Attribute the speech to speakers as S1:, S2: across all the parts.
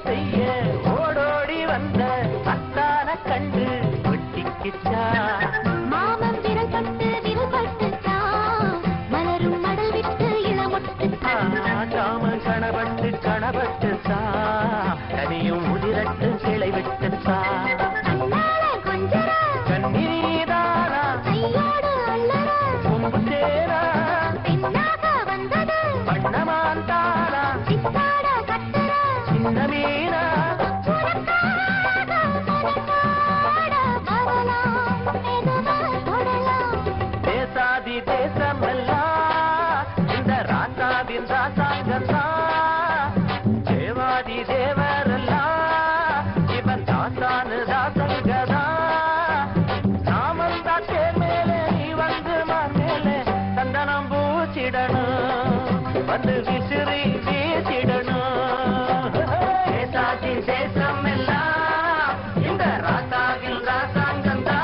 S1: செய்ய ஓடோடி வந்த அத்தான கண்டு ஒட்டிக்கிச்சா
S2: மாமன் விரல் பட்டுச்சா மலரும் மடல் விட்டு இளமொட்டுச்சா
S1: காமன் கணபட்டுச்சா கனியும் முதிரட்டு கிளை விட்டுச்சா கண்ணீதாரா கொம்பு சேரா பண்ணமான் தாரா சின்ன மீனா தேசாதி தேசமெல்லாம் இந்த ராசாவின் ராசாங்கந்தா தேவாதி தேவரெல்லாம் இவன் தாசானு தாசங்கதா நாமந்தா தேர் மேலே நீ வந்து மார் மேலே சந்தனம் பூச்சிடணும் வந்து விசிறி வீசிடணும் தேசாதி தேசம் எல்லாம் இந்த ராசாவில் ராசாங்கந்தா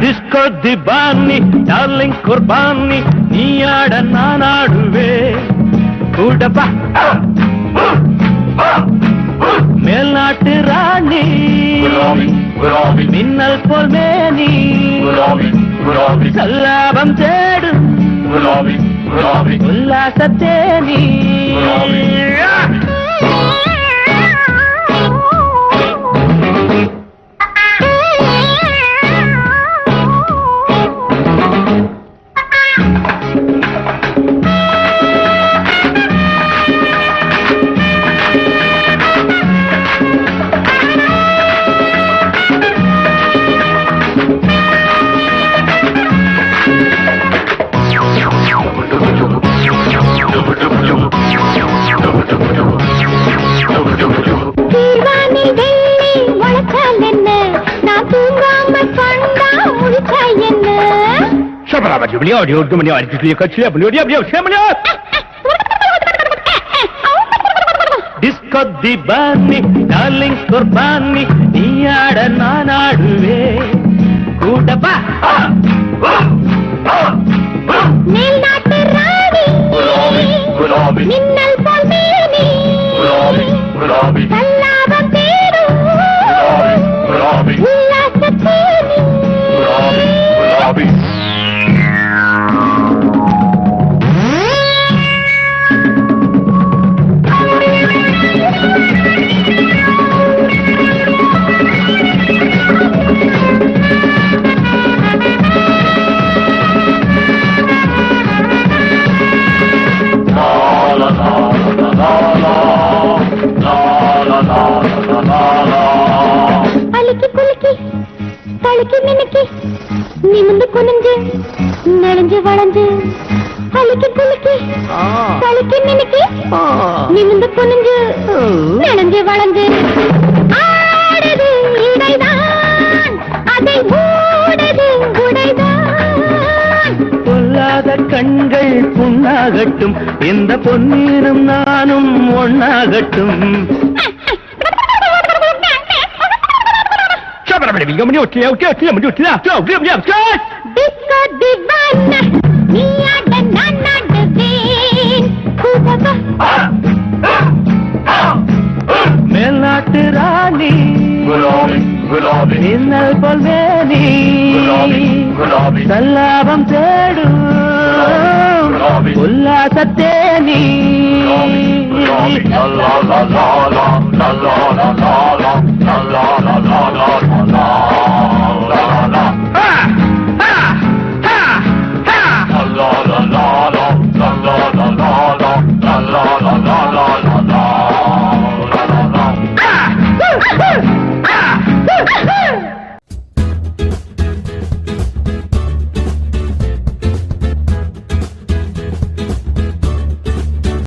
S3: Disco Dibani, darling Kurbani, நீயாட நான் ஆடுவேன் கூட பா மேல்நாட்டு ராணி மின்னல் போல் மேனி சல்லாபம் தேடும் உல்லாசத்தேனி
S4: Audio,
S3: கொத்தி பாணி டார்லிங் குர்பானி நீ ஆட நான் ஆடுவே கூட்டப்பா
S2: மேல்நாட்டு ராணி மின்னல் போல் மேனி சல்லாபம் தேடும் உல்லாசத் தேனி அலிக்கி குலுக்கி தழுக்கி மினுக்கி நிமிந்து குனிஞ்சு நெளிஞ்சு வளைஞ்சு அலிக்கி குலுக்கி தழுக்கி மினுக்கி நிமிந்து குனிஞ்சு நெளிஞ்சு வளைஞ்சு ஆடுது இடைதான் அதை மூடுது உடைதான்
S3: பொல்லாத கண்கள் புண்ணாகட்டும் இந்த பொன்னீரும் நானும் ஒண்ணாகட்டும்
S2: டிஸ்கோ டிவானா நீ ஆட நான் ஆடுவேன் கூடவா
S3: மேல்நாட்டு ராணி மின்னல் போல் வேணி சல்லாபம் தேடும் உல்லாசத்தேனி